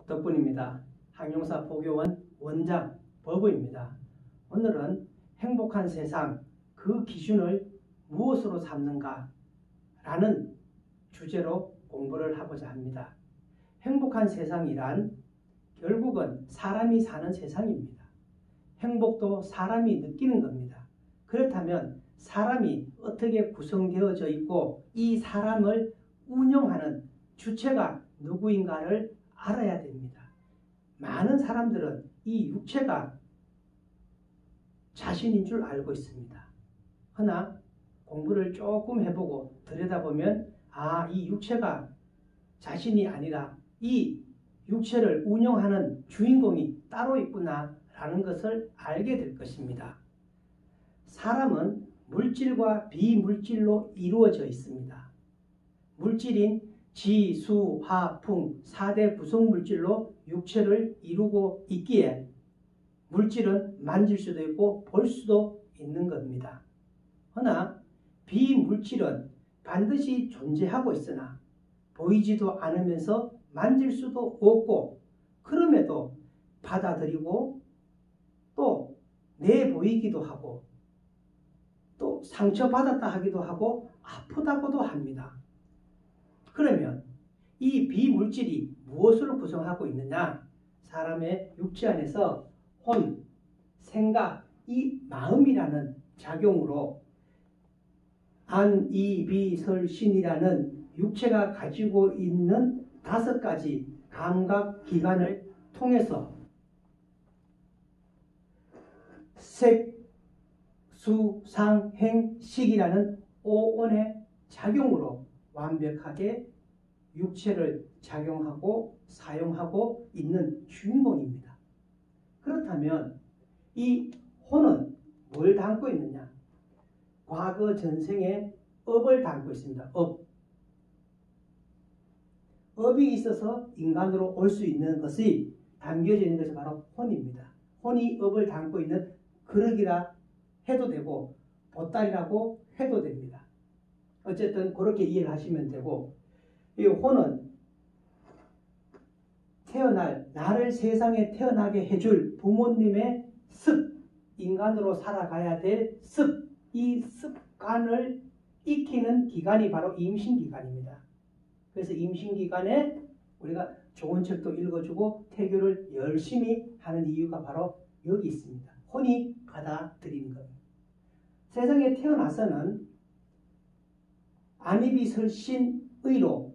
덕분입니다. 항용사 포교원 원장 버브입니다. 오늘은 행복한 세상, 그 기준을 무엇으로 삼는가 라는 주제로 공부를 하고자 합니다. 행복한 세상이란 결국은 사람이 사는 세상입니다. 행복도 사람이 느끼는 겁니다. 그렇다면 사람이 어떻게 구성되어져 있고 이 사람을 운영하는 주체가 누구인가를 알아야 됩니다. 많은 사람들은 이 육체가 자신인 줄 알고 있습니다. 그러나 공부를 조금 해보고 들여다보면 이 육체가 자신이 아니라 이 육체를 운영하는 주인공이 따로 있구나 라는 것을 알게 될 것입니다. 사람은 물질과 비물질로 이루어져 있습니다. 물질인 지, 수, 화, 풍 4대 구성물질로 육체를 이루고 있기에 물질은 만질 수도 있고 볼 수도 있는 겁니다. 그러나 비물질은 반드시 존재하고 있으나 보이지도 않으면서 만질 수도 없고 그럼에도 받아들이고 또 내보이기도 하고 또 상처받았다 하기도 하고 아프다고도 합니다. 그러면 이 비물질이 무엇을 구성하고 있느냐? 사람의 육체 안에서 혼, 생각, 이 마음이라는 작용으로 안, 이, 비, 설, 신이라는 육체가 가지고 있는 5가지 감각기관을 통해서 색, 수, 상, 행, 식이라는 5원의 작용으로 완벽하게 육체를 작용하고 사용하고 있는 주인공입니다. 그렇다면 이 혼은 뭘 담고 있느냐? 과거 전생의 업을 담고 있습니다. 업이 있어서 인간으로 올 수 있는 것이 담겨져 있는 것이 바로 혼입니다. 혼이 업을 담고 있는 그릇이라 해도 되고 보따리라고 해도 됩니다. 어쨌든 그렇게 이해를 하시면 되고, 이 혼은 나를 세상에 태어나게 해줄 부모님의 습, 인간으로 살아가야 될 습, 이 습관을 익히는 기간이 바로 임신기간입니다. 그래서 임신기간에 우리가 좋은 책도 읽어주고 태교를 열심히 하는 이유가 바로 여기 있습니다. 혼이 받아들이는 겁니다. 세상에 태어나서는 안이비설신의로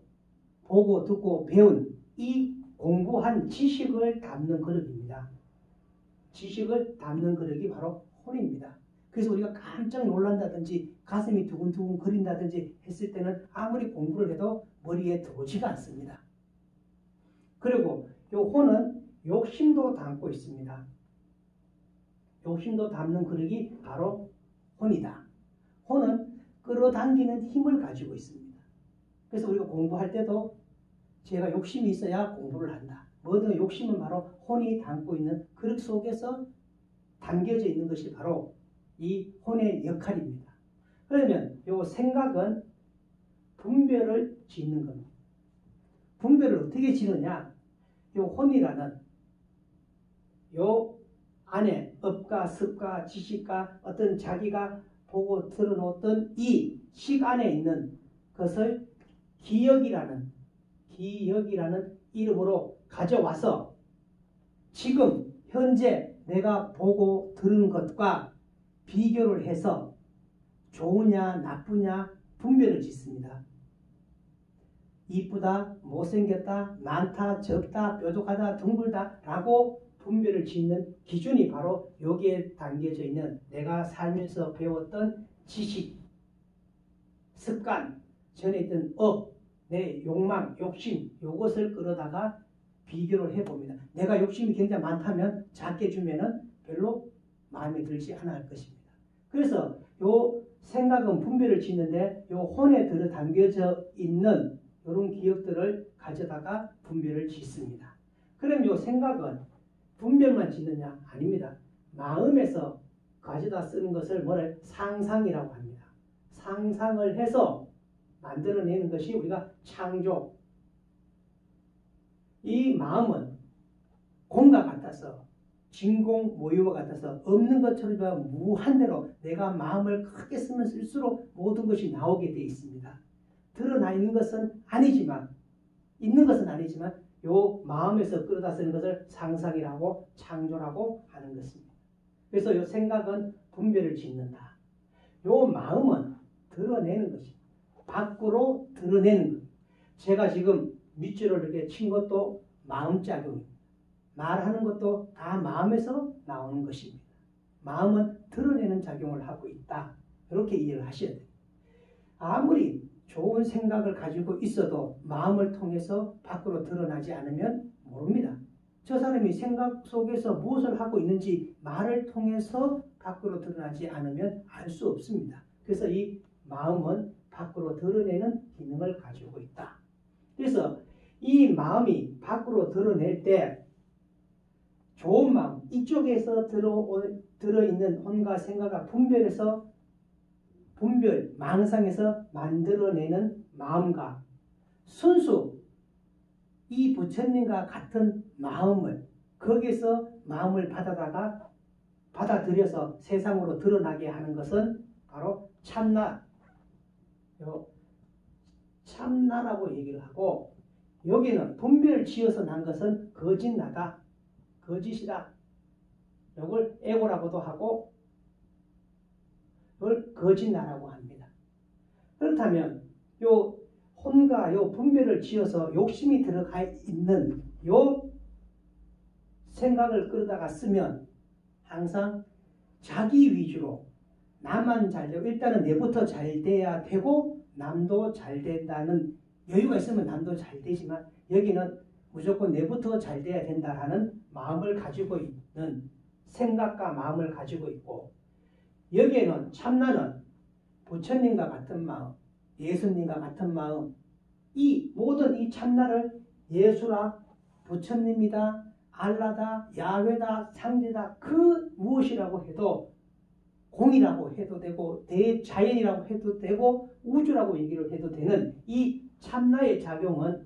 보고 듣고 배운 이 공부한 지식을 담는 그릇입니다. 지식을 담는 그릇이 바로 혼입니다. 그래서 우리가 깜짝 놀란다든지 가슴이 두근두근 거린다든지 했을 때는 아무리 공부를 해도 머리에 들어오지가 않습니다. 그리고 이 혼은 욕심도 담고 있습니다. 욕심도 담는 그릇이 바로 혼이다. 혼은 끌어당기는 힘을 가지고 있습니다. 그래서 우리가 공부할 때도 제가 욕심이 있어야 공부를 한다. 뭐든 욕심은 바로 혼이 담고 있는 그릇 속에서 담겨져 있는 것이 바로 이 혼의 역할입니다. 그러면 이 생각은 분별을 짓는 겁니다. 분별을 어떻게 짓느냐? 이 혼이라는 이 안에 업과 습과 지식과 어떤 자기가 보고 들어놓았던 이 식 안에 있는 것을 기억이라는 이름으로 가져와서 지금 현재 내가 보고 들은 것과 비교를 해서 좋으냐 나쁘냐 분별을 짓습니다. 이쁘다, 못생겼다, 많다, 적다, 뾰족하다, 둥글다 라고 분별을 짓는 기준이 바로 여기에 담겨져 있는 내가 살면서 배웠던 지식, 습관, 전에 있던 업, 내 욕망, 욕심 이것을 끌어다가 비교를 해봅니다. 내가 욕심이 굉장히 많다면 작게 주면은 별로 마음에 들지 않아 할 것입니다. 그래서 요 생각은 분별을 짓는데 요 혼에 들어 담겨져 있는 이런 기억들을 가져다가 분별을 짓습니다. 그럼 요 생각은 분별만 짓느냐? 아닙니다. 마음에서 가져다 쓰는 것을 상상이라고 합니다. 상상을 해서 만들어내는 것이 우리가 창조. 이 마음은 공과 같아서 진공 모유와 같아서 없는 것처럼 무한대로 내가 마음을 크게 쓰면 쓸수록 모든 것이 나오게 되어 있습니다. 드러나 있는 것은 아니지만 요 마음에서 끌어다 쓰는 것을 상상이라고 창조라고 하는 것입니다. 그래서 요 생각은 분별을 짓는다. 요 마음은 드러내는 것입니다. 밖으로 드러내는 것. 제가 지금 밑줄을 이렇게 친 것도 마음작용입니다. 말하는 것도 다 마음에서 나오는 것입니다. 마음은 드러내는 작용을 하고 있다. 이렇게 이해를 하셔야 돼요. 아무리 좋은 생각을 가지고 있어도 마음을 통해서 밖으로 드러나지 않으면 모릅니다. 저 사람이 생각 속에서 무엇을 하고 있는지 말을 통해서 밖으로 드러나지 않으면 알 수 없습니다. 그래서 이 마음은 밖으로 드러내는 기능을 가지고 있다. 그래서 이 마음이 밖으로 드러낼 때 좋은 마음, 이쪽에서 들어있는 혼과 생각과 망상에서 만들어내는 마음과 순수 이 부처님과 같은 마음을 거기서 마음을 받아들여서 세상으로 드러나게 하는 것은 바로 참나라고 얘기를 하고, 여기는 분별 지어서 난 것은 거짓나다, 거짓이다. 이걸 에고라고도 하고 이걸 거짓나라고 합니다. 그렇다면 요 혼과 요 분별을 지어서 욕심이 들어가 있는 요 생각을 끌어다가 쓰면 항상 자기 위주로 나만 잘 되고, 일단은 내부터 잘 돼야 되고 남도 잘 된다는 여유가 있으면 남도 잘 되지만, 여기는 무조건 내부터 잘 돼야 된다라는 마음을 가지고 있는 생각과 마음을 가지고 있고, 여기에는 참나는 부처님과 같은 마음, 예수님과 같은 마음, 이 모든 이 참나를 예수라, 부처님이다, 알라다, 야훼다, 상제다, 그 무엇이라고 해도, 공이라고 해도 되고 대자연이라고 해도 되고 우주라고 얘기를 해도 되는 이 참나의 작용은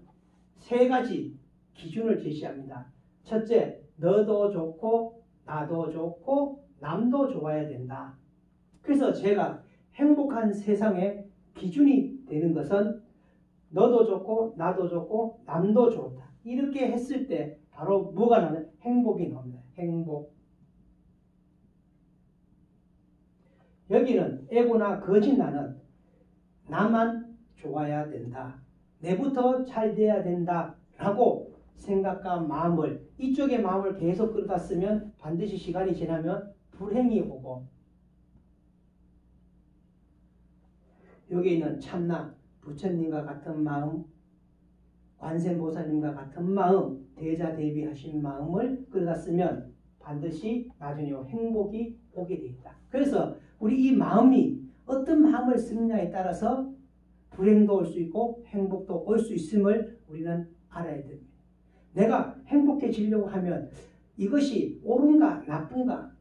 세 가지 기준을 제시합니다. 첫째, 너도 좋고 나도 좋고 남도 좋아야 된다. 그래서 제가 행복한 세상의 기준이 되는 것은 너도 좋고 나도 좋고 남도 좋다. 이렇게 했을 때 바로 뭐가 나는 행복이 나옵니다. 행복. 여기는 에고나 거짓나는 나만 좋아야 된다, 내부터 잘 돼야 된다 라고 생각과 마음을, 이쪽의 마음을 계속 끌어다 쓰면 반드시 시간이 지나면 불행이 오고, 여기 있는 참나, 부처님과 같은 마음, 관세음보살님과 같은 마음, 대자대비하신 마음을 끌어다 쓰면 반드시 나중에 행복이 오게 되어 있다. 그래서 우리 이 마음이 어떤 마음을 쓰느냐에 따라서 불행도 올 수 있고 행복도 올 수 있음을 우리는 알아야 됩니다. 내가 행복해지려고 하면 이것이 옳은가 나쁜가,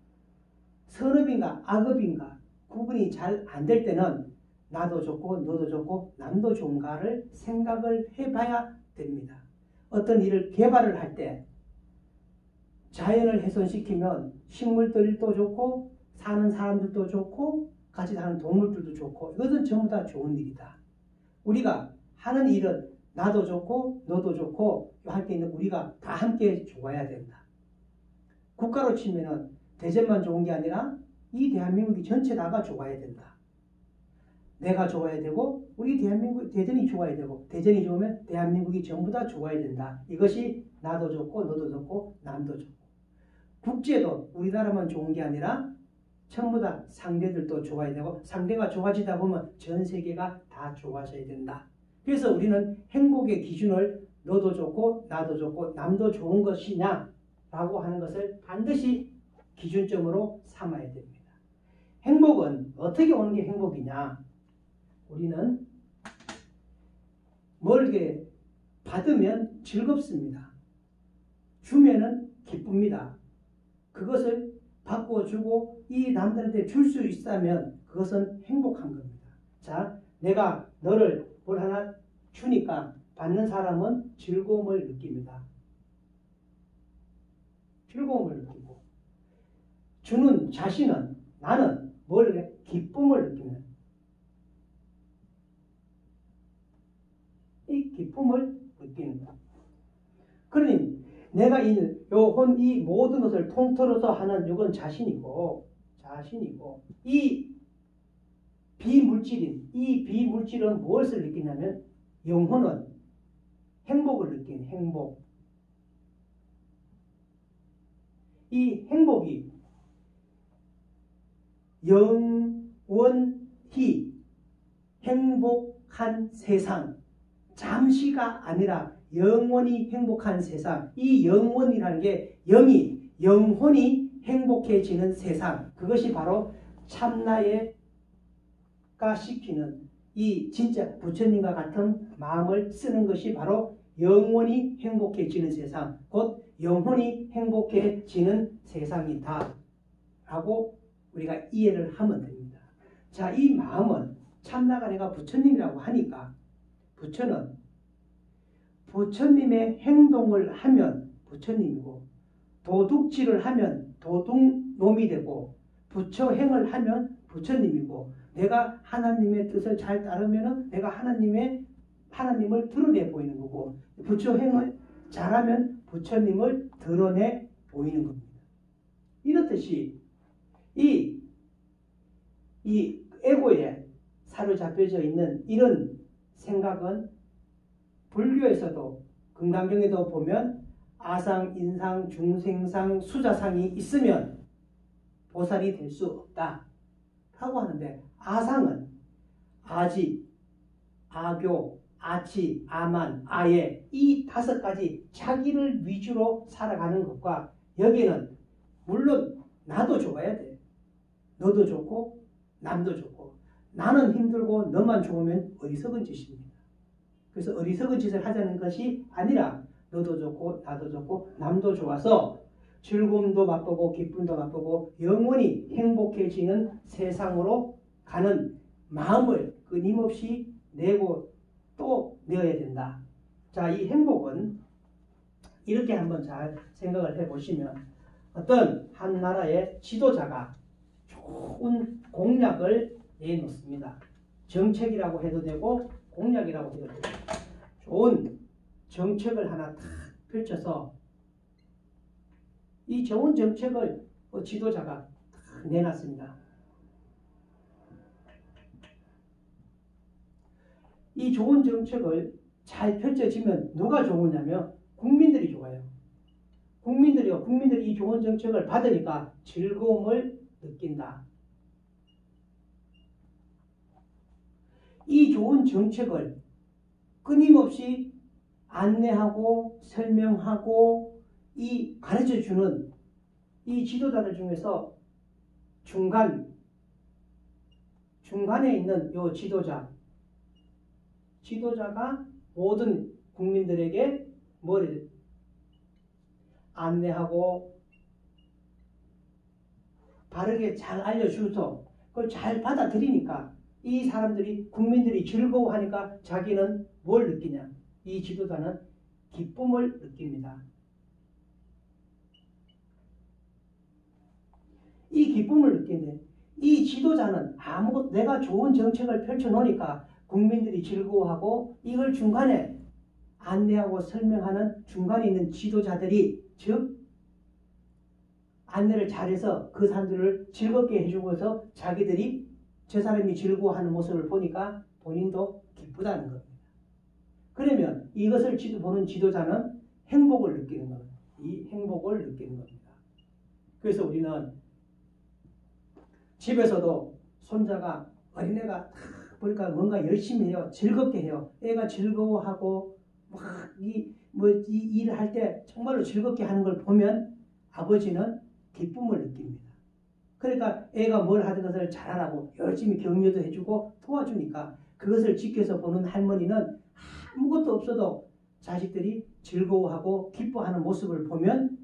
선업인가 악업인가 구분이 잘 안 될 때는 나도 좋고 너도 좋고 남도 좋은가를 생각을 해봐야 됩니다. 어떤 일을 개발을 할 때 자연을 훼손시키면 식물들도 좋고 사는 사람들도 좋고 같이 사는 동물들도 좋고, 이것은 전부 다 좋은 일이다. 우리가 하는 일은 나도 좋고 너도 좋고 할 때 있는 우리가 다 함께 좋아야 된다. 국가로 치면은 대전만 좋은 게 아니라 이 대한민국이 전체 다가 좋아야 된다. 내가 좋아야 되고 우리 대전이 좋아야 되고, 대전이 좋으면 대한민국이 전부 다 좋아야 된다. 이것이 나도 좋고 너도 좋고 남도 좋고, 국제도 우리나라만 좋은 게 아니라 전부 다 상대들도 좋아야 되고, 상대가 좋아지다 보면 전 세계가 다 좋아져야 된다. 그래서 우리는 행복의 기준을 너도 좋고 나도 좋고 남도 좋은 것이냐 라고 하는 것을 반드시 기준점으로 삼아야 됩니다. 행복은 어떻게 오는 게 행복이냐? 우리는 뭘 받으면 즐겁습니다. 주면은 기쁩니다. 그것을 바꿔주고 이 남들한테 줄 수 있다면 그것은 행복한 겁니다. 자, 내가 너를 뭘 하나 주니까 받는 사람은 즐거움을 느낍니다. 즐거움을 느끼고, 주는 자신은, 나는 뭘 해? 기쁨을 느끼는, 이 기쁨을 느끼는 것. 그러니 내가 이 모든 것을 통틀어서 하는 이건 자신이고, 이 비물질은 무엇을 느끼냐면 영혼은 행복을 느끼는 행복. 이 행복이 영원히 행복한 세상, 잠시가 아니라 영원히 행복한 세상, 이 영원이라는 게 영혼이 행복해지는 세상, 그것이 바로 참나가 시키는 이 진짜 부처님과 같은 마음을 쓰는 것이 바로 영원히 행복해지는 세상, 곧 영혼이 행복해지는 세상이다 라고 우리가 이해를 하면 됩니다. 자, 이 마음은 참나가 내가 부처님이라고 하니까 부처는 부처님의 행동을 하면 부처님이고, 도둑질을 하면 도둑놈이 되고, 부처행을 하면 부처님이고, 내가 하나님의 뜻을 잘 따르면 내가 하나님을 드러내 보이는 거고, 부처행을 잘하면 부처님을 드러내 보이는 겁니다. 이렇듯이 이 에고에 사로잡혀져 있는 이런 생각은 불교에서도 금강경에도 보면 아상, 인상, 중생상, 수자상이 있으면 보살이 될 수 없다 라고 하는데, 아상은 아지, 아교, 아치, 아만, 아예 이 5가지 자기를 위주로 살아가는 것과, 여기는 물론 나도 좋아야 돼. 너도 좋고 남도 좋고, 나는 힘들고 너만 좋으면 어리석은 짓입니다. 그래서 어리석은 짓을 하자는 것이 아니라 너도 좋고 나도 좋고 남도 좋아서 즐거움도 맛보고 기쁨도 맛보고 영원히 행복해지는 세상으로 가는 마음을 끊임없이 내고 또 내어야 된다. 자, 이 행복은 이렇게 한번 잘 생각을 해보시면, 어떤 한 나라의 지도자가 좋은 공약을 내놓습니다. 정책이라고 해도 되고 공약이라고 해도 되고, 좋은 정책을 하나 탁 펼쳐서 이 좋은 정책을 지도자가 탁 내놨습니다. 이 좋은 정책을 잘 펼쳐지면 누가 좋으냐면 국민들이 좋아요. 국민들이 이 좋은 정책을 받으니까 즐거움을 느낀다. 이 좋은 정책을 끊임없이 안내하고 설명하고 이 가르쳐주는 이 지도자들 중에서 중간에 있는 이 지도자가 모든 국민들에게 뭘 안내하고 바르게 잘 알려주서 그걸 잘 받아들이니까 이 사람들이, 국민들이 즐거워하니까 자기는 뭘 느끼냐? 이 지도자는 기쁨을 느낍니다. 이 기쁨을 느끼는데, 이 지도자는 내가 좋은 정책을 펼쳐놓으니까 국민들이 즐거워하고, 이걸 중간에 안내하고 설명하는 중간에 있는 지도자들이, 즉 안내를 잘해서 그 사람들을 즐겁게 해주고서 자기들이 저 사람이 즐거워하는 모습을 보니까 본인도 기쁘다는 겁니다. 그러면 이것을 보는 지도자는 행복을 느끼는 겁니다. 이 행복을 느끼는 겁니다. 그래서 우리는 집에서도 손자가, 어린애가 보니까 뭔가 열심히 해요. 즐겁게 해요. 애가 즐거워하고 이 일을 할 때 정말로 즐겁게 하는 걸 보면 아버지는 기쁨을 느낍니다. 그러니까 애가 뭘 하든 것을 잘하라고 열심히 격려도 해주고 도와주니까 그것을 지켜서 보는 할머니는 아무것도 없어도 자식들이 즐거워하고 기뻐하는 모습을 보면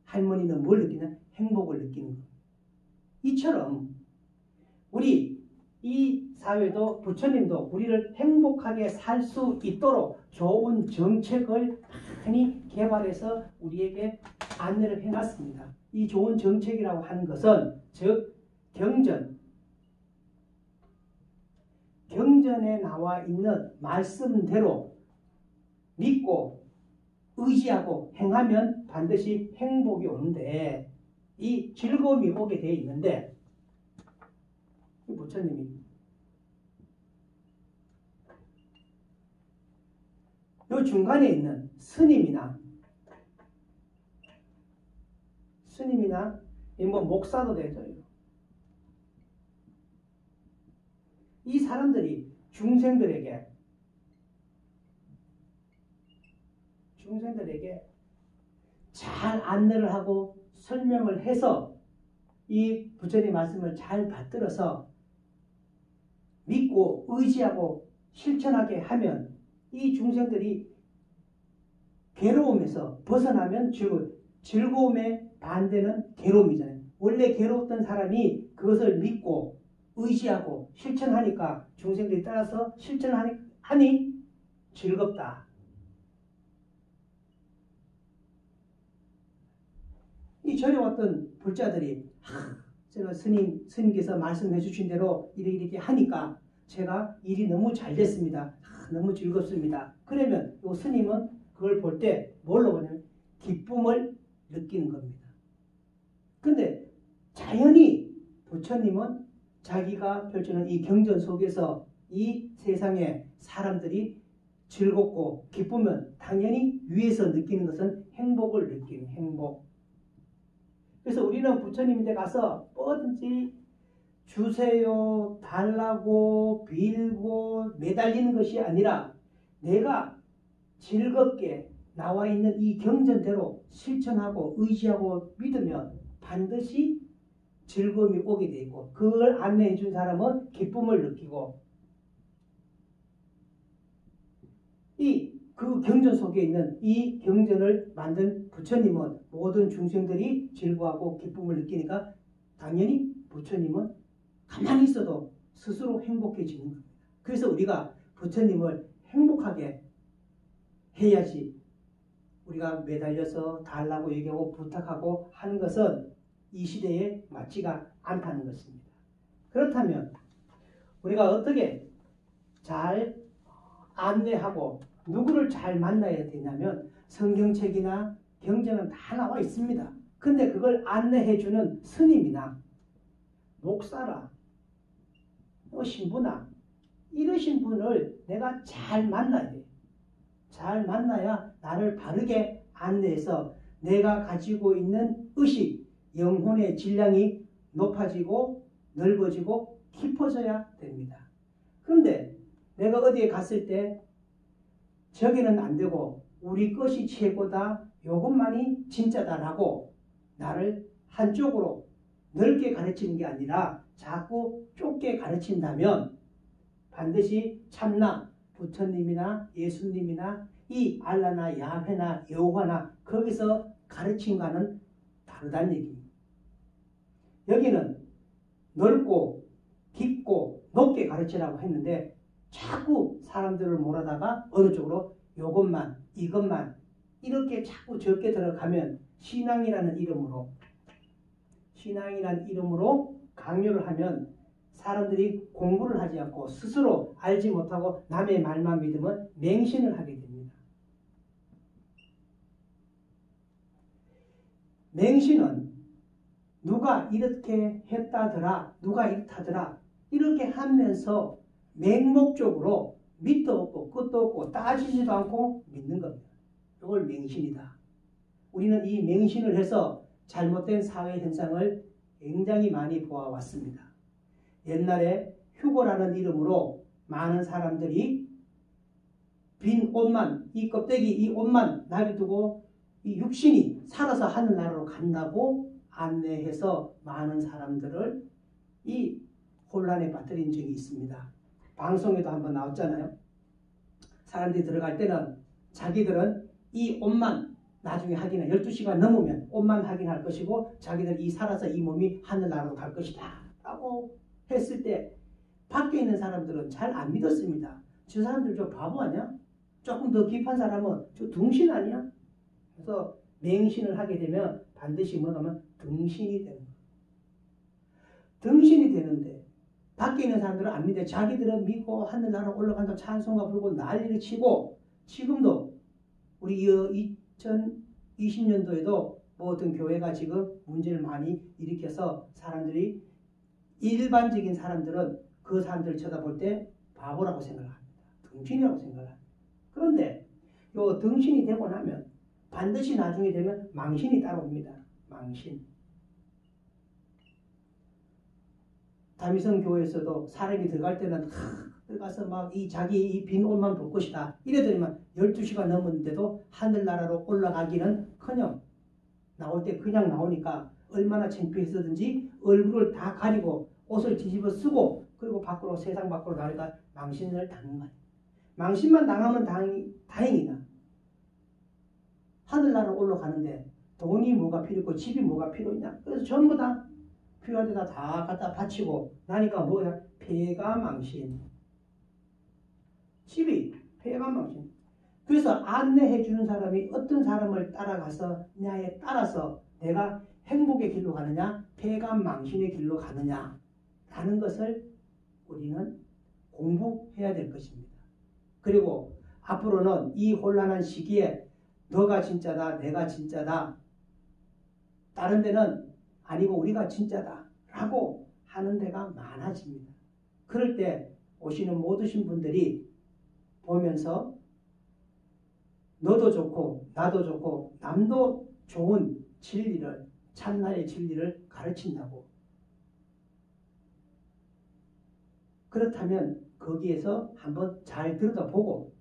할머니는 뭘 느끼냐? 행복을 느끼는 거예요. 이처럼 우리 이 사회도, 부처님도 우리를 행복하게 살 수 있도록 좋은 정책을 많이 개발해서 우리에게 안내를 해놨습니다. 이 좋은 정책이라고 하는 것은 즉 경전에 나와 있는 말씀대로 믿고 의지하고 행하면 반드시 행복이 오는데 이 즐거움이 오게 되어 있는데 부처님이 요 중간에 있는 스님이나 목사도 되죠. 이 사람들이 중생들에게 잘 안내를 하고 설명을 해서 이 부처님 말씀을 잘 받들어서 믿고 의지하고 실천하게 하면 이 중생들이 괴로움에서 벗어나면 즐거움의 반대는 괴로움이잖아요. 원래 괴로웠던 사람이 그것을 믿고 의지하고 실천하니까 중생들이 따라서 실천하니 즐겁다. 이 절에 왔던 불자들이 제가 스님께서 말씀해 주신 대로 이렇게 하니까 제가 일이 너무 잘 됐습니다. 너무 즐겁습니다. 그러면 이 스님은 그걸 볼 때 뭘로 보냐면 기쁨을 느끼는 겁니다. 근데 자연히 부처님은 자기가 펼치는 이 경전 속에서 이 세상에 사람들이 즐겁고 기쁘면 당연히 위에서 느끼는 것은 행복을 느끼는 행복. 그래서 우리는 부처님한테 가서 뭐든지 주세요, 달라고, 빌고, 매달리는 것이 아니라 내가 즐겁게 나와 있는 이 경전대로 실천하고 의지하고 믿으면 반드시 즐거움이 오게 되어 있고 그걸 안내해 준 사람은 기쁨을 느끼고 그 경전 속에 있는 이 경전을 만든 부처님은 모든 중생들이 즐거워하고 기쁨을 느끼니까 당연히 부처님은 가만히 있어도 스스로 행복해지는 겁니다. 그래서 우리가 부처님을 행복하게 해야지 우리가 매달려서 달라고 얘기하고 부탁하고 하는 것은 이 시대에 맞지가 않다는 것입니다. 그렇다면 우리가 어떻게 잘 안내하고 누구를 잘 만나야 되냐면 성경책이나 경전은 다 나와 있습니다. 근데 그걸 안내해주는 스님이나 목사라 신부나 이러신 분을 내가 잘 만나야 돼. 잘 만나야 나를 바르게 안내해서 내가 가지고 있는 의식, 영혼의 질량이 높아지고 넓어지고 깊어져야 됩니다. 그런데 내가 어디에 갔을 때 저기는 안 되고 우리 것이 최고다, 요것만이 진짜다라고 나를 한쪽으로 넓게 가르치는 게 아니라 자꾸 좁게 가르친다면 반드시 참나 부처님이나 예수님이나 이 알라나 야훼나 여호와나 거기서 가르친 거는 다르다는 얘기입니다. 여기는 넓고 깊고 높게 가르치라고 했는데 자꾸 사람들을 몰아다가 어느 쪽으로 요것만 이것만 이렇게 자꾸 적게 들어가면 신앙이라는 이름으로 강요를 하면 사람들이 공부를 하지 않고 스스로 알지 못하고 남의 말만 믿으면 맹신을 하게 됩니다. 맹신은 누가 이렇게 했다더라, 누가 이렇다더라 이렇게 하면서 맹목적으로 밑도 없고 끝도 없고 따지지도 않고 믿는 겁니다. 이걸 맹신이다. 우리는 이 맹신을 해서 잘못된 사회 현상을 굉장히 많이 보아왔습니다. 옛날에 휴거라는 이름으로 많은 사람들이 빈 옷만, 이 껍데기 이 옷만 놔두고 이 육신이 살아서 하늘나라로 간다고 안내해서 많은 사람들을 이 혼란에 빠뜨린 적이 있습니다. 방송에도 한번 나왔잖아요. 사람들이 들어갈 때는 자기들은 이 옷만 나중에 확인해 12시간 넘으면 옷만 확인할 것이고 자기들 이 살아서 이 몸이 하늘나라로 갈 것이다 라고 했을 때 밖에 있는 사람들은 잘 안 믿었습니다. 저 사람들 저 바보 아니야? 조금 더 깊은 사람은 저 둥신 아니야? 그래서 맹신을 하게 되면 반드시 뭐냐면 등신이 되는 거예요. 등신이 되는데 밖에 있는 사람들은 안 믿어요. 자기들은 믿고 하늘나라 올라간다 찬송가 부르고 난리를 치고 지금도 우리 2020년도에도 모든 교회가 지금 문제를 많이 일으켜서 사람들이 일반적인 사람들은 그 사람들을 쳐다볼 때 바보라고 생각합니다. 등신이라고 생각합니다. 그런데 요 등신이 되고 나면 반드시 나중에 되면 망신이 따라옵니다. 망신. 다미성 교회에서도 사람이 들어갈 때는 들어가서 막 자기 이 빈 옷만 볼 것이다. 이래더니만 12시가 넘었는데도 하늘나라로 올라가기는커녕 나올 때 그냥 나오니까 얼마나 창피했었든지 얼굴을 다 가리고 옷을 뒤집어 쓰고 그리고 밖으로 세상 밖으로 나가니까 망신을 당한 거예요. 망신만 당하면 다행이다. 하늘나라로 올라가는데 돈이 뭐가 필요했고 집이 뭐가 필요했냐. 그래서 전부 다 필요한 데다 다 갖다 바치고 나니까 뭐야? 폐가망신. 집이 폐가망신. 그래서 안내해 주는 사람이 어떤 사람을 따라가서냐에 따라서 내가 행복의 길로 가느냐 폐가망신의 길로 가느냐 라는 것을 우리는 공부해야 될 것입니다. 그리고 앞으로는 이 혼란한 시기에 너가 진짜다 내가 진짜다 다른 데는 아니고 우리가 진짜다 라고 하는 데가 많아집니다. 그럴 때 오시는 모든 분들이 보면서 너도 좋고 나도 좋고 남도 좋은 진리를 참나의 진리를 가르친다고. 그렇다면 거기에서 한번 잘 들여다보고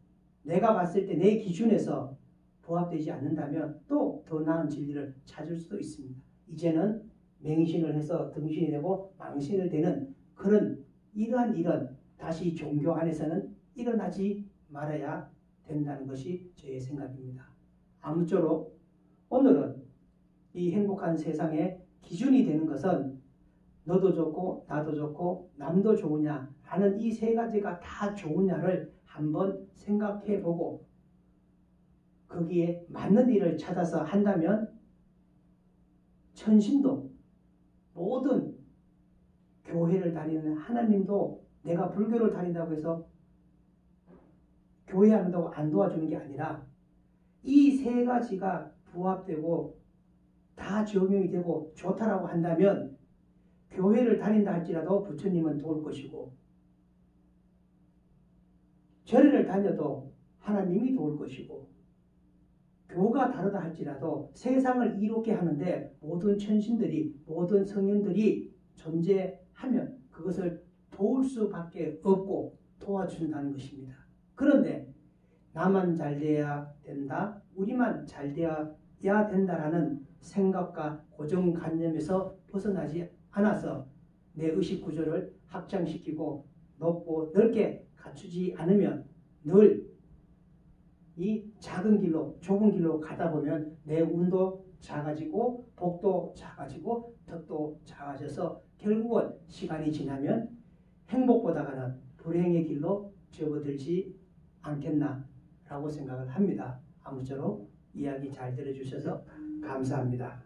내가 봤을 때 내 기준에서 부합되지 않는다면 또 더 나은 진리를 찾을 수도 있습니다. 이제는 맹신을 해서 등신이 되고 망신을 되는 그런 이러한 일은 다시 종교 안에서는 일어나지 말아야 된다는 것이 저의 생각입니다. 아무쪼록 오늘은 이 행복한 세상의 기준이 되는 것은 너도 좋고 나도 좋고 남도 좋으냐 하는 이 세 가지가 다 좋으냐를 한번 생각해 보고 거기에 맞는 일을 찾아서 한다면 천신도 모든 교회를 다니는 하나님도 내가 불교를 다닌다고 해서 교회 한다고 안 도와주는 게 아니라 이 세 가지가 부합되고 다 적용이 되고 좋다라고 한다면 교회를 다닌다 할지라도 부처님은 도울 것이고 절을 다녀도 하나님이 도울 것이고 교가 다르다 할지라도 세상을 이롭게 하는데 모든 천신들이 모든 성현들이 존재하면 그것을 도울 수밖에 없고 도와준다는 것입니다. 그런데 나만 잘 돼야 된다, 우리만 잘 돼야 된다라는 생각과 고정관념에서 벗어나지 않아서 내 의식구조를 확장시키고 높고 넓게 갖추지 않으면 늘 이 작은 길로 좁은 길로 가다 보면 내 운도 작아지고 복도 작아지고 덕도 작아져서 결국은 시간이 지나면 행복보다는 불행의 길로 접어들지 않겠나라고 생각을 합니다. 아무쪼록 이야기 잘 들어주셔서 감사합니다.